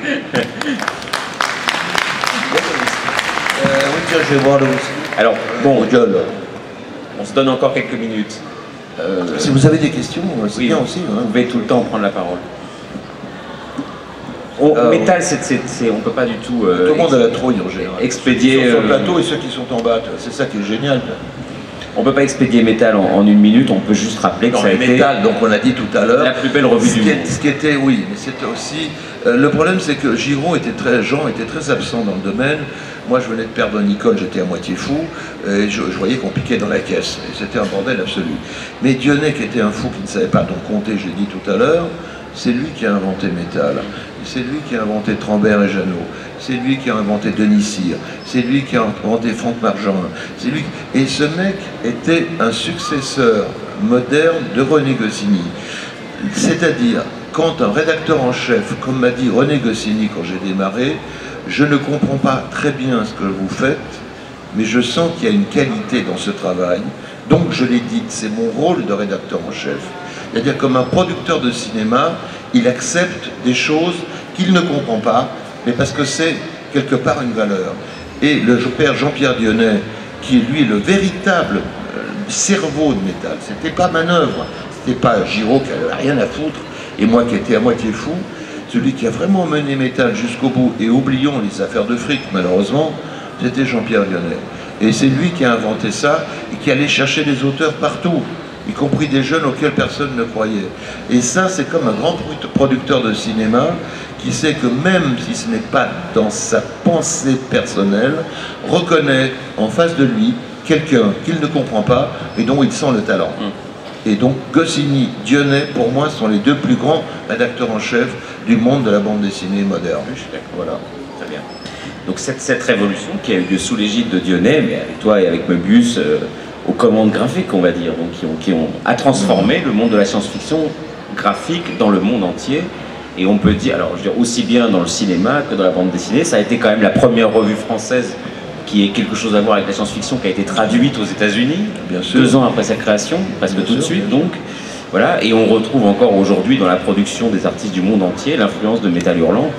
Oui, tiens, je vais voir le whisky. Alors, bon, gueule. On se donne encore quelques minutes. Si vous avez des questions, c'est oui, bien aussi. Vous Hein. pouvez tout le temps prendre la parole. Métal, on peut pas du tout... Tout le monde a la trouille en général. Expédier... Ceux qui sont sur le plateau et ceux qui sont en bas, c'est ça qui est génial. On peut pas expédier Métal en une minute, on peut juste rappeler que ça a été... Métal, donc on l'a dit tout à l'heure. La plus belle revue du monde. Ce qui était, oui, mais c'était aussi... le problème, c'est que Jean était très absent dans le domaine. Moi, je venais de perdre Nicole, j'étais à moitié fou, et je voyais qu'on piquait dans la caisse. Et c'était un bordel absolu. Mais Dionnet, qui était un fou, qui ne savait pas donc compter, je l'ai dit tout à l'heure, c'est lui qui a inventé Métal. C'est lui qui a inventé Trambert et Jeannot. C'est lui qui a inventé Denis Cyr. C'est lui qui a inventé Franck Margerin. C'est lui. Et ce mec était un successeur moderne de René Goscinny. C'est-à-dire, quand un rédacteur en chef, comme m'a dit René Goscinny quand j'ai démarré, je ne comprends pas très bien ce que vous faites, mais je sens qu'il y a une qualité dans ce travail. Donc je l'ai dit, c'est mon rôle de rédacteur en chef. C'est-à-dire, comme un producteur de cinéma, il accepte des choses qu'il ne comprend pas, mais parce que c'est quelque part une valeur. Et le père Jean-Pierre Dionnet, qui est lui le véritable cerveau de Métal, c'était pas Manœuvre, c'était pas Giraud qui n'avait rien à foutre, et moi qui étais à moitié fou, celui qui a vraiment mené Métal jusqu'au bout, et oublions les affaires de fric malheureusement, c'était Jean-Pierre Dionnet. Et c'est lui qui a inventé ça, et qui allait chercher des auteurs partout, y compris des jeunes auxquels personne ne croyait. Et ça, c'est comme un grand producteur de cinéma qui sait que même si ce n'est pas dans sa pensée personnelle, reconnaît en face de lui quelqu'un qu'il ne comprend pas et dont il sent le talent. Et donc Goscinny, Dionnet, pour moi, sont les deux plus grands rédacteurs en chef du monde de la bande dessinée moderne. Je suis d'accord. Voilà, très bien. Donc cette révolution qui a eu lieu sous l'égide de Dionnet, mais avec toi et avec Möbius, aux commandes graphiques, on va dire, donc a transformé le monde de la science-fiction graphique dans le monde entier. Et on peut dire, alors je veux dire, aussi bien dans le cinéma que dans la bande dessinée, ça a été quand même la première revue française qui ait quelque chose à voir avec la science-fiction, qui a été traduite aux États-Unis 2 ans après sa création, presque tout de suite. Donc voilà, et on retrouve encore aujourd'hui dans la production des artistes du monde entier l'influence de Métal Hurlant.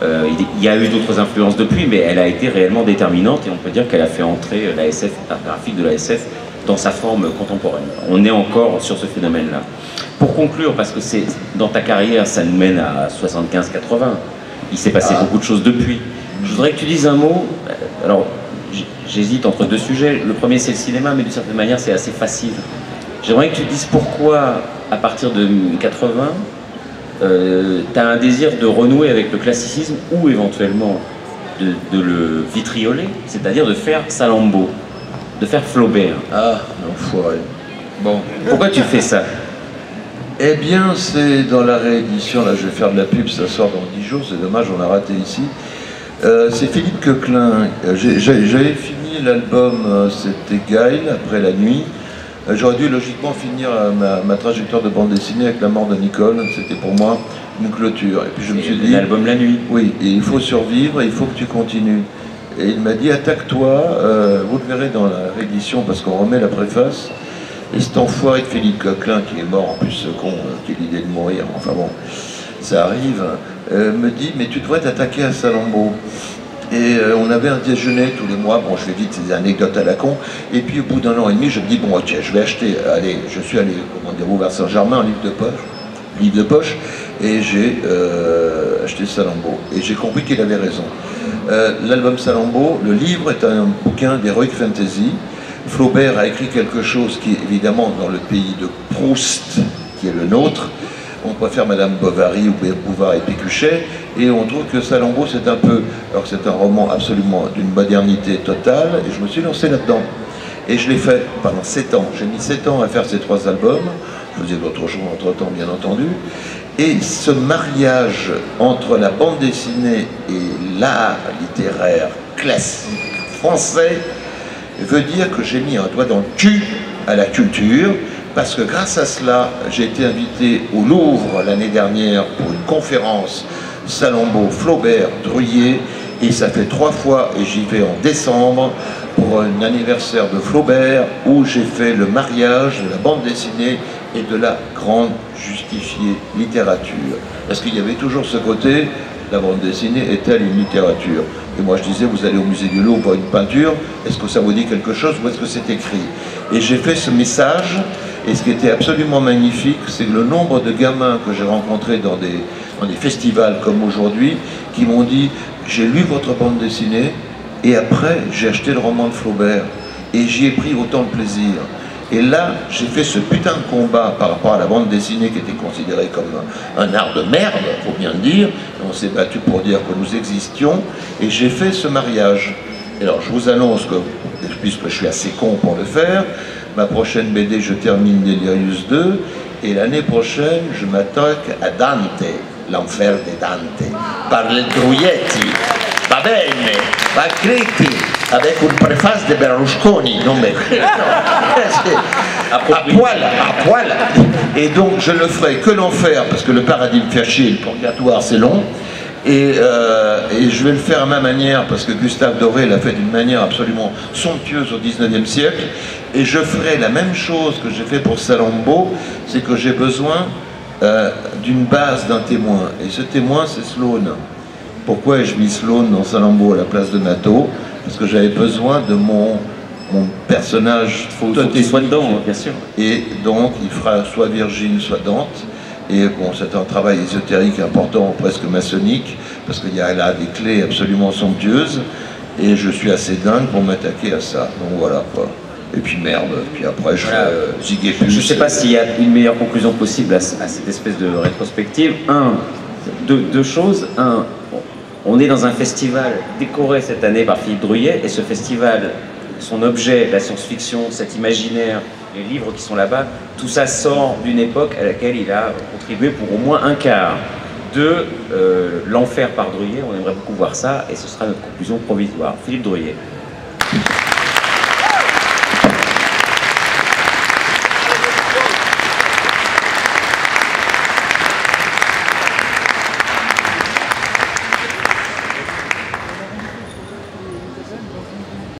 Il y a eu d'autres influences depuis, mais elle a été réellement déterminante et on peut dire qu'elle a fait entrer l'ASF, l'art graphique de l'ASF, dans sa forme contemporaine. On est encore sur ce phénomène-là. Pour conclure, parce que c'est dans ta carrière, ça nous mène à 75-80, il s'est passé beaucoup de choses depuis. Je voudrais que tu dises un mot, alors j'hésite entre deux sujets, le premier c'est le cinéma, mais d'une certaine manière c'est assez facile. J'aimerais que tu dises pourquoi, à partir de 80, tu as un désir de renouer avec le classicisme ou éventuellement de le vitrioler, c'est-à-dire de faire Salammbô, de faire Flaubert. Ah, l'enfoiré. Bon. Pourquoi tu fais ça? Eh bien, c'est dans la réédition, là je vais faire de la pub, ça sort dans 10 jours, c'est dommage, on a raté ici. C'est Philippe Coquelin. J'avais fini l'album C'était Gaël, après la nuit. J'aurais dû logiquement finir ma trajectoire de bande dessinée avec la mort de Nicole, c'était pour moi une clôture. Et puis je me suis dit... L'album La Nuit. Oui, et il faut survivre, et il faut que tu continues. Et il m'a dit, attaque-toi, vous le verrez dans la réédition, parce qu'on remet la préface. Et cet enfoiré de Philippe Coquelin, qui est mort, en plus ce con, qui a l'idée de mourir, enfin bon, ça arrive, me dit, mais tu devrais t'attaquer à Salammbô. Et on avait un déjeuner tous les mois, bon je fais vite, c'est des anecdotes à la con, et puis au bout d'un an et demi, je me dis, bon ok, je vais acheter, allez, je suis allé, comment dire, au Boulevard Saint-Germain, un livre de poche, et j'ai acheté Salammbô. Et j'ai compris qu'il avait raison. L'album Salammbô, le livre est un bouquin d'heroic fantasy. Flaubert a écrit quelque chose qui est évidemment dans le pays de Proust, qui est le nôtre. On préfère Madame Bovary ou Bouvard et Pécuchet, et on trouve que Salammbô c'est un peu, alors que c'est un roman absolument d'une modernité totale, et je me suis lancé là-dedans. Et je l'ai fait pendant 7 ans. J'ai mis 7 ans à faire ces 3 albums. Je faisais d'autres choses entre-temps, bien entendu. Et ce mariage entre la bande dessinée et l'art littéraire classique français veut dire que j'ai mis un doigt dans le cul à la culture, parce que grâce à cela, j'ai été invité au Louvre l'année dernière pour une conférence Salammbô, Flaubert, Druillet, et ça fait 3 fois, et j'y vais en décembre, pour un anniversaire de Flaubert, où j'ai fait le mariage de la bande dessinée et de la grande justifiée littérature. Parce qu'il y avait toujours ce côté, la bande dessinée est-elle une littérature? Et moi je disais, vous allez au musée du Louvre voir une peinture, est-ce que ça vous dit quelque chose ou est-ce que c'est écrit? Et j'ai fait ce message, et ce qui était absolument magnifique, c'est que le nombre de gamins que j'ai rencontrés dans des festivals comme aujourd'hui, qui m'ont dit, j'ai lu votre bande dessinée, et après j'ai acheté le roman de Flaubert, et j'y ai pris autant de plaisir. Et là, j'ai fait ce putain de combat par rapport à la bande dessinée qui était considérée comme un art de merde, faut bien le dire. Et on s'est battu pour dire que nous existions, et j'ai fait ce mariage. Et alors, je vous annonce que, puisque je suis assez con pour le faire, ma prochaine BD, je termine Delirious 2, et l'année prochaine, je m'attaque à Dante, l'enfer de Dante, par le Druietti. Va bene, va scritti, avec une préface de Berlusconi, non mais... à poil. Et donc je ne ferai que l'enfer, parce que le paradis me fait chier, le purgatoire c'est long, et je vais le faire à ma manière, parce que Gustave Doré l'a fait d'une manière absolument somptueuse au XIXe siècle, et je ferai la même chose que j'ai fait pour Salammbô, c'est que j'ai besoin d'une base d'un témoin, et ce témoin c'est Sloane. Pourquoi ai-je mis Sloane dans Salammbô à la place de Nato? Parce que j'avais besoin de mon personnage. Faut qu'il soit dedans, bien sûr. Et donc, il fera soit Virgile, soit Dante. Et bon, c'est un travail ésotérique important, presque maçonnique, parce qu'il y a là des clés absolument somptueuses. Et je suis assez dingue pour m'attaquer à ça. Donc voilà, quoi. Et puis merde, puis après je ferai Zigépus. Je ne sais pas s'il y a une meilleure conclusion possible à cette espèce de rétrospective. Deux choses. On est dans un festival décoré cette année par Philippe Druillet, et ce festival, son objet, la science-fiction, cet imaginaire, les livres qui sont là-bas, tout ça sort d'une époque à laquelle il a contribué pour au moins un quart de l'enfer par Druillet. On aimerait beaucoup voir ça, et ce sera notre conclusion provisoire. Philippe Druillet.